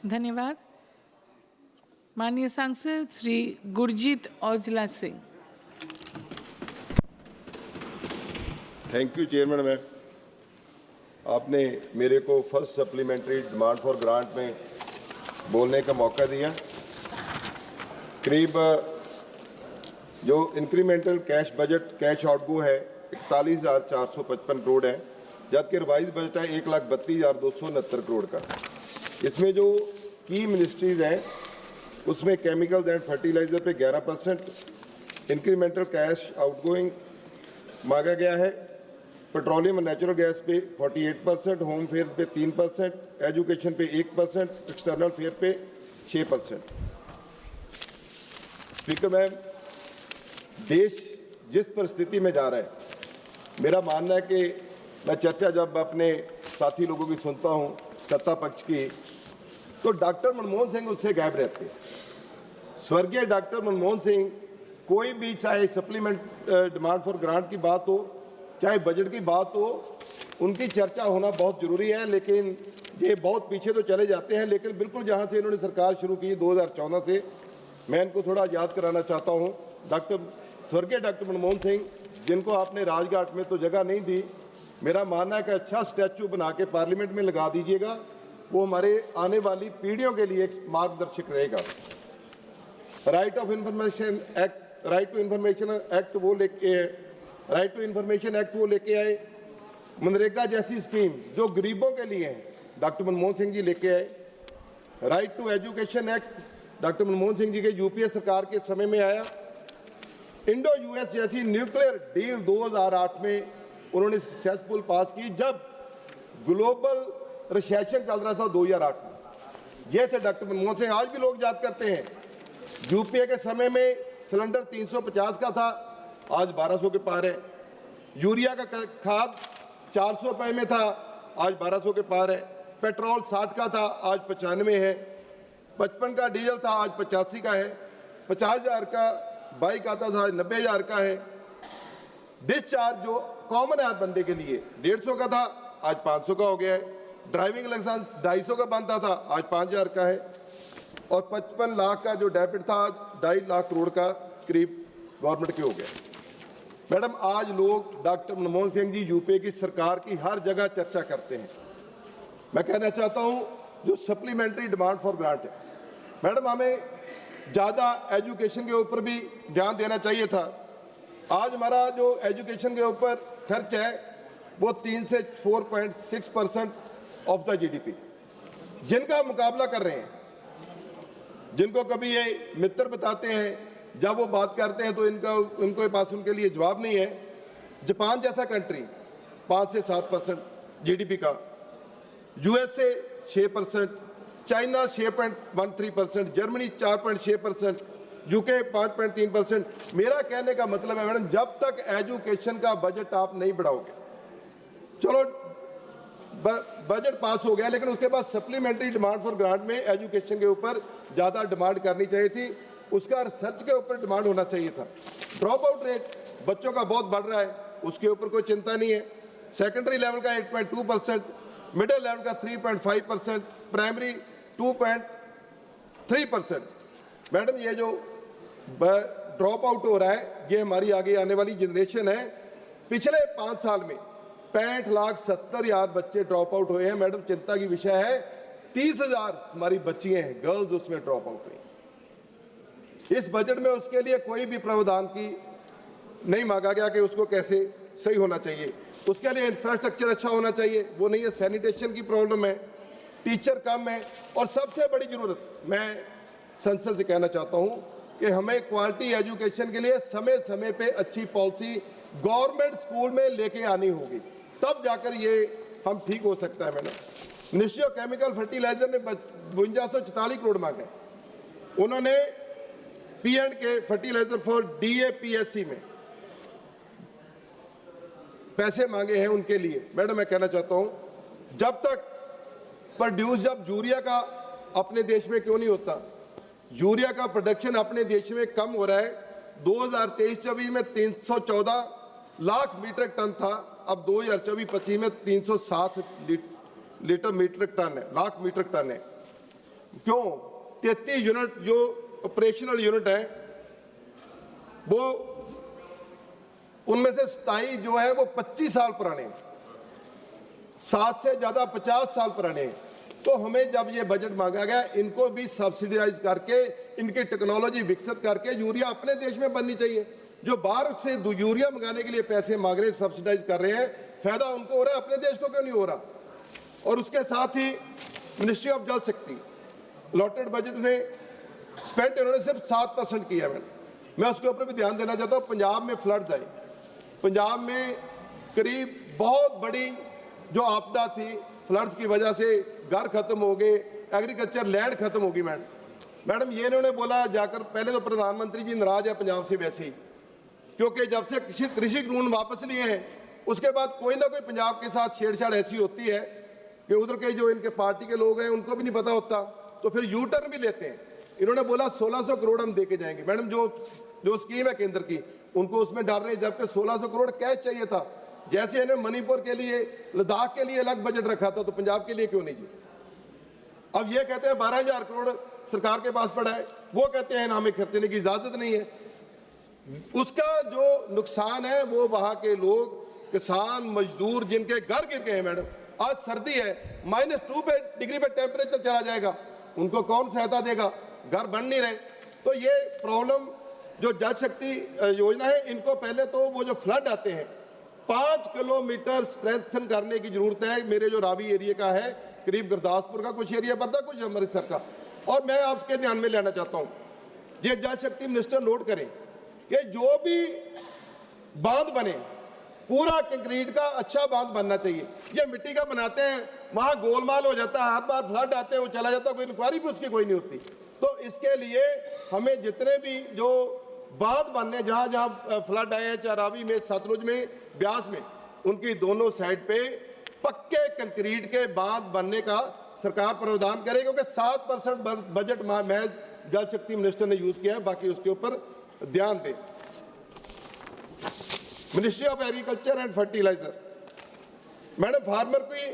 धन्यवाद। माननीय सांसद Shri Gurjeet Aujla Singh. Thank you chairman ma'am, आपने मेरे को first supplementary demand for grant में बोलने का मौका दिया। करीब जो incremental cash budget cash outgo है 41,455 करोड़ है, जबकि रिवाइज बजट है 1,32,269 करोड़ का। इसमें जो की मिनिस्ट्रीज हैं उसमें केमिकल्स एंड फर्टिलाइजर पे 11%, इंक्रीमेंटल कैश आउटगोइंग मांगा गया है, पेट्रोलियम और नेचुरल गैस पे 48%, होम फेयर पे 3%, एजुकेशन पे 1%, एक्सटर्नल फेयर पे 6%। स्पीकर मैम, देश जिस परिस्थिति में जा रहा है, मेरा मानना है कि मैं चर्चा जब अपने साथी लोगों की सुनता हूं सत्ता पक्ष की, तो डॉक्टर मनमोहन सिंह उससे गायब रहते हैं। स्वर्गीय डॉक्टर मनमोहन सिंह कोई भी, चाहे सप्लीमेंट डिमांड फॉर ग्रांट की बात हो, चाहे बजट की बात हो, उनकी चर्चा होना बहुत जरूरी है। लेकिन ये बहुत पीछे तो चले जाते हैं। लेकिन बिल्कुल जहां से इन्होंने सरकार शुरू की 2014 से, मैं इनको थोड़ा याद कराना चाहता हूं। स्वर्गीय डॉक्टर मनमोहन सिंह, जिनको आपने राजघाट में तो जगह नहीं दी, मेरा मानना है कि अच्छा स्टैचू बना के पार्लियामेंट में लगा दीजिएगा, वो हमारे आने वाली पीढ़ियों के लिए एक मार्गदर्शक रहेगा। राइट टू इंफॉर्मेशन एक्ट वो लेके आए, मनरेगा जैसी स्कीम जो गरीबों के लिए है डॉक्टर मनमोहन सिंह जी लेके आए। Right to education act doctor Manmohan Singh ji के यूपीए सरकार के समय में आया। इंडो यूएस जैसी न्यूक्लियर डील 2008 में उन्होंने सक्सेसफुल पास की, जब ग्लोबल रिसेशन चल रहा था 2008 में। ये थे डॉक्टर मनमोहन सिंह। आज भी लोग याद करते हैं, यूपीए के समय में सिलेंडर 350 का था, आज 1200 के पार है। यूरिया का खाद 400 रुपए में था, आज 1200 के पार है। पेट्रोल 60 का था, आज 95 है। 55 का डीजल था, आज 85 का है। 50,000 का बाइक आता था, आज 90,000 का है। डिस्चार्ज जो कॉमन है हर बंदे के लिए 150 का था, आज 500 का हो गया है। ड्राइविंग लाइसेंस 250 का बनता था, आज 5,000 का है। और 55 लाख का जो डेबिट था, आज 2.5 लाख करोड़ का करीब गवर्नमेंट के हो गया। मैडम, आज लोग डॉक्टर मनमोहन सिंह जी यूपीए की सरकार की हर जगह चर्चा करते हैं। मैं कहना चाहता हूं, जो सप्लीमेंट्री डिमांड फॉर ग्रांट है, मैडम हमें ज़्यादा एजुकेशन के ऊपर भी ध्यान देना चाहिए था। आज हमारा जो एजुकेशन के ऊपर खर्च है वो 3 से 4.6% ऑफ द जीडीपी, जिनका मुकाबला कर रहे हैं, जिनको कभी ये मित्र बताते हैं, जब वो बात करते हैं तो उनके पास उनके लिए जवाब नहीं है। जापान जैसा कंट्री 5 से 7% जीडीपी का, यूएसए 6%, चाइना 6.13%, जर्मनी 4.6%, यूके 5.3%। मेरा कहने का मतलब है मैडम, जब तक एजुकेशन का बजट आप नहीं बढ़ाओगे, चलो बजट पास हो गया, लेकिन उसके बाद सप्लीमेंट्री डिमांड फॉर ग्रांट में एजुकेशन के ऊपर ज़्यादा डिमांड करनी चाहिए थी, उसका रिसर्च के ऊपर डिमांड होना चाहिए था। ड्रॉप आउट रेट बच्चों का बहुत बढ़ रहा है, उसके ऊपर कोई चिंता नहीं है। सेकेंडरी लेवल का 8.2%, मिडिल लेवल का 3.5%, प्राइमरी 2.3%। मैडम, ये जो ड्रॉप आउट हो रहा है, ये हमारी आगे आने वाली जनरेशन है। पिछले 5 साल में 65,70,000 बच्चे ड्रॉप आउट हुए हैं। मैडम, चिंता की विषय है, 30,000 हमारी बच्चियां हैं, गर्ल्स, उसमें ड्रॉप आउट हुई। इस बजट में उसके लिए कोई भी प्रावधान की नहीं मांगा गया कि उसको कैसे सही होना चाहिए। उसके लिए इंफ्रास्ट्रक्चर अच्छा होना चाहिए, वो नहीं है। सैनिटेशन की प्रॉब्लम है, टीचर कम है, और सबसे बड़ी जरूरत, मैं संसद से कहना चाहता हूं कि हमें क्वालिटी एजुकेशन के लिए समय समय पे अच्छी पॉलिसी गवर्नमेंट स्कूल में लेके आनी होगी, तब जाकर ये हम ठीक हो सकता है। Madam, ministry of chemical fertiliser ने 5244 करोड़ मांगे। उन्होंने P&K फर्टिलाइजर फॉर DAPSC में पैसे मांगे हैं उनके लिए। मैडम, मैं कहना चाहता हूं, जब तक प्रोड्यूस, जब यूरिया का अपने देश में क्यों नहीं होता, यूरिया का प्रोडक्शन अपने देश में कम हो रहा है। 2023-24 में 314 लाख मीट्रिक टन था, अब 2024-25 में 307 लीटर मीट्रिक टन है, लाख मीट्रिक टन है। क्यों 33 यूनिट जो ऑपरेशनल यूनिट है वो उनमें से 27 जो है वो 25 साल पुराने हैं, 7 से ज्यादा 50 साल पुराने हैं। तो हमें जब ये बजट मांगा गया, इनको भी सब्सिडाइज करके, इनकी टेक्नोलॉजी विकसित करके यूरिया अपने देश में बननी चाहिए। जो बाहर से यूरिया मंगाने के लिए पैसे मांग रहे हैं, सब्सिडाइज कर रहे हैं, फायदा उनको हो रहा है, अपने देश को क्यों नहीं हो रहा। और उसके साथ ही मिनिस्ट्री ऑफ जल शक्ति अलॉटेड बजट में स्पेंड इन्होंने सिर्फ 7% किया है। मैं उसके ऊपर भी ध्यान देना चाहता हूँ। पंजाब में फ्लड्स आए, पंजाब में करीब बहुत बड़ी जो आपदा थी, फ्लड्स की वजह से घर खत्म हो गए, एग्रीकल्चर लैंड खत्म होगी। मैडम ये इन्होंने बोला जाकर, पहले तो प्रधानमंत्री जी नाराज है पंजाब से वैसे ही, क्योंकि जब से कृषि कानून वापस लिए हैं उसके बाद कोई ना कोई पंजाब के साथ छेड़छाड़ ऐसी होती है कि उधर के जो इनके पार्टी के लोग हैं उनको भी नहीं पता होता, तो फिर यू टर्न भी लेते हैं। इन्होंने बोला 1600 करोड़ हम देके जाएंगे। मैडम जो स्कीम है केंद्र की, उनको उसमें डाल रहे हैं, जबकि 1600 करोड़ कैश चाहिए था। जैसे इन्हें मणिपुर के लिए, लद्दाख के लिए अलग बजट रखा था, तो पंजाब के लिए क्यों नहीं जी। अब ये कहते हैं 12,000 करोड़ सरकार के पास पड़ा है, वो कहते हैं इनामी खर्चने की इजाजत नहीं है। उसका जो नुकसान है वो वहां के लोग, किसान, मजदूर जिनके घर गिर गए हैं। मैडम आज सर्दी है, -2 डिग्री पे टेम्परेचर चला जाएगा, उनको कौन सहायता देगा, घर बन नहीं रहे। तो ये प्रॉब्लम जो जल शक्ति योजना है, इनको पहले तो वो जो फ्लड आते हैं 5 किलोमीटर स्ट्रेंथन करने की जरूरत है। मेरे जो रावी एरिया का है, करीब गुरदासपुर का कुछ एरिया पड़ता, कुछ अमृतसर का। और मैं आपके ध्यान में लेना चाहता हूँ, ये जल शक्ति मिनिस्टर नोट करें कि जो भी बांध बने पूरा कंक्रीट का अच्छा बांध बनना चाहिए। ये मिट्टी का बनाते हैं, वहां गोलमाल हो जाता है, हर बार फ्लड आते हैं वो चला जाता है, कोई इंक्वायरी भी उसकी कोई नहीं होती। तो इसके लिए हमें जितने भी जो बांध बनने, जहां जहां फ्लड आए हैं, चाहे रावी में, सतलुज में, ब्यास में, उनकी दोनों साइड पे पक्के कंक्रीट के बांध बनने का सरकार प्रावधान करे, क्योंकि 7% बजट महज जल शक्ति मिनिस्टर ने यूज किया है, बाकी उसके ऊपर ध्यान दें। Ministry of agriculture and fertiliser, madam farmer की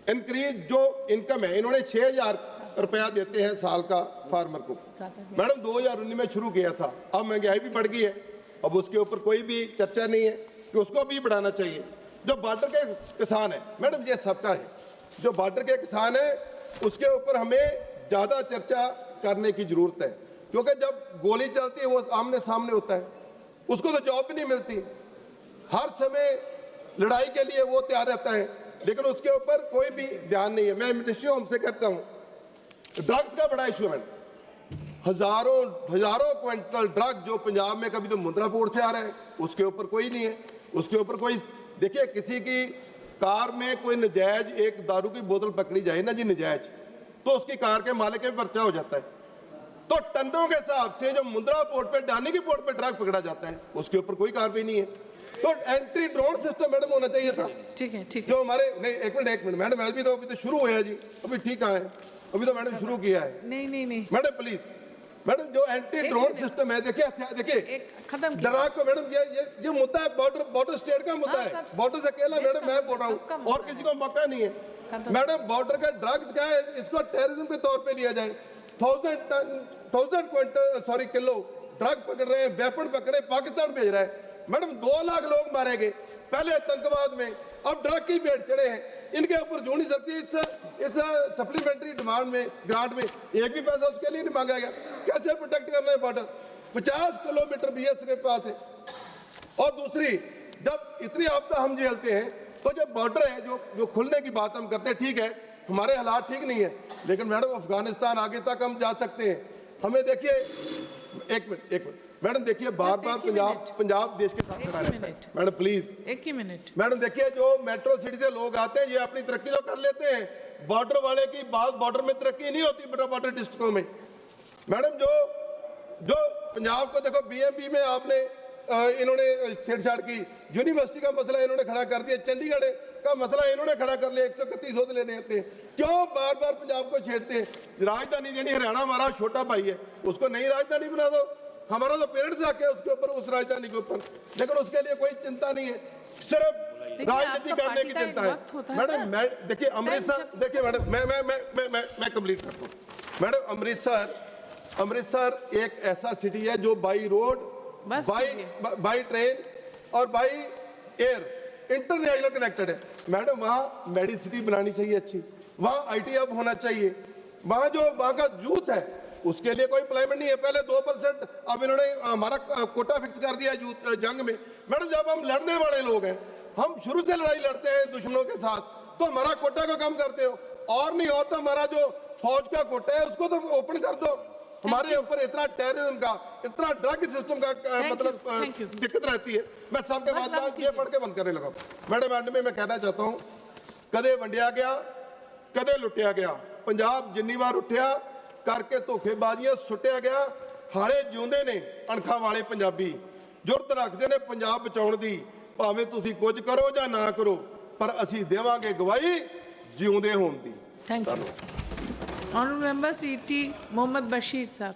इंक्रीज जो इनकम है, इन्होंने 6,000 रुपया देते हैं साल का फार्मर को। मैडम 2019 में शुरू किया था, अब महंगाई भी बढ़ गई है, अब उसके ऊपर कोई भी चर्चा नहीं है कि उसको भी बढ़ाना चाहिए। जो बॉर्डर के किसान है, मैडम ये सबका है, जो बॉर्डर के किसान है उसके ऊपर हमें ज्यादा चर्चा करने की जरूरत है, क्योंकि जब गोली चलती है वो आमने सामने होता है, उसको तो जॉब भी नहीं मिलती, हर समय लड़ाई के लिए वो तैयार रहता है, लेकिन उसके ऊपर कोई भी ध्यान नहीं है। मैं मिनिस्ट्री होम से कहता हूँ, ड्रग्स का बड़ा इशू है, हजारों क्विंटल ड्रग जो पंजाब में, कभी तो मुंद्रा पोर्ट से आ रहा है, उसके ऊपर कोई नहीं है, उसके ऊपर कोई। देखिए किसी की कार में कोई नजायज एक दारू की बोतल पकड़ी जाए ना जी, नजायज, तो उसकी कार के मालिक पे पर्चा हो जाता है। तो टनों के हिसाब से जो मुंद्रा पोर्ट पे, डानी की पोर्ट पे ड्रग पकड़ा जाता है, उसके ऊपर कोई कार्रवाई नहीं है। तो एंटी ड्रोन सिस्टम मैडम होना चाहिए था। ठीक है, ठीक है। जो हमारे, नहीं एक मिनट मैडम, अभी तो शुरू हुआ है जी, अभी ठीक है, अभी तो मैडम शुरू किया है। नहीं मैडम प्लीज, मैडम जो एंटी ड्रोन सिस्टम है, देखिए खत्म डरा को मैडम, ये मुद्दा है, बॉर्डर स्टेट का मुद्दा है, बॉर्डर से अकेला मैडम मैं बोल रहा हूँ, और किसी को मौका नहीं है। मैडम बॉर्डर का ड्रग्स क्या है, इसको टेररिज्म के तौर पे लिया जाए। 1000 किलो ड्रग पकड़ रहे हैं, वेपन पकड़ रहे हैं, पाकिस्तान भेज रहा है। मैडम 2 लाख लोग मारे गए पहले आतंकवाद में, अब ड्रग की भेंट चढ़े हैं, इनके ऊपर जो नहीं सकती। इस सप्लीमेंट्री डिमांड में, ग्रांट में एक भी पैसा उसके लिए नहीं मांगा गया। कैसे प्रोटेक्ट करना है बॉर्डर, 50 किलोमीटर बीएसएफ के पास है। और दूसरी, जब इतनी आपदा हम झेलते हैं, तो जब बॉर्डर है जो खुलने की बात हम करते हैं, ठीक है हमारे हालात ठीक नहीं है, लेकिन मैडम अफगानिस्तान आगे तक हम जा सकते हैं। हमें देखिए, एक मिनट मैडम, देखिए बार बार पंजाब देश के साथ खड़ा रहता है। मैडम प्लीज, एक ही मिनट। मैडम देखिए, जो मेट्रो सिटी से लोग आते हैं, ये अपनी तरक्की तो कर लेते हैं, बॉर्डर वाले की बात, बॉर्डर में तरक्की नहीं होती बॉर्डर डिस्ट्रिक्टों में। मैडम जो पंजाब को देखो, बीएमपी में आपने इन्होंने छेड़छाड़ की, यूनिवर्सिटी का मसला इन्होंने खड़ा कर दिया, चंडीगढ़ का मसला इन्होंने खड़ा कर लिया, 131 होते लेने आते हैं। क्यों बार बार पंजाब को छेड़ते हैं? राजधानी देनी, हरियाणा हमारा छोटा भाई है, उसको नई राजधानी बना दो, हमारा तो पेरेंट्स आके उसके ऊपर, उस राजधानी के ऊपर, लेकिन उसके लिए कोई चिंता नहीं है। सिर्फ राजनीति आपका करने पार्टी की का एक चिंता है वक्त होता है मैडम। ना। मैं देखिए अमृतसर, जब- देखिए मैडम मैं कंप्लीट करता हूँ मैडम। अमृतसर एक ऐसा सिटी है जो बाई रोड, बस कीजिए। बाई ट्रेन और बाई एयर इंटरनेशनल कनेक्टेड है मैडम। वहाँ मेडिसिटी बनानी चाहिए अच्छी, वहाँ IT हब होना चाहिए, वहाँ का यूथ है उसके लिए कोई एम्प्लॉयमेंट नहीं है। पहले 2%, अब इन्होंने हमारा कोटा फिक्स कर दिया यूथ जंग में। मैडम जब हम लड़ने वाले लोग हैं, हम शुरू से लड़ाई लड़ते हैं दुश्मनों के साथ, तो हमारा कोटा को कम करते हो, और नहीं और तो हमारा जो फौज का कोटा है उसको तो ओपन कर दो। हमारे ऊपर इतना टेररिज्म का, इतना ड्रग सिस्टम का मतलब thank you. दिक्कत रहती है। मैं सबके बस बाद बंद ये पढ़ के बंद करने लगा। मैडम एंड में मैं कहना चाहता हूँ, कदे वंडिया गया कदे लुटिया गया, पंजाब जिन्नी बार उठिया करके धोखेबाजियां सुटिया गया, हाले जिਉਂਦੇ ने अणखा वाले पंजाबी, जुरत रखते ने पंजाब बचाउण दी, भावें तुसीं कुछ करो ਜਾਂ ना करो, पर ਅਸੀਂ देवांगे गवाही जिਉਂਦੇ होण दी। Thank you. Honourable member CT Mohammad Basheer साहब।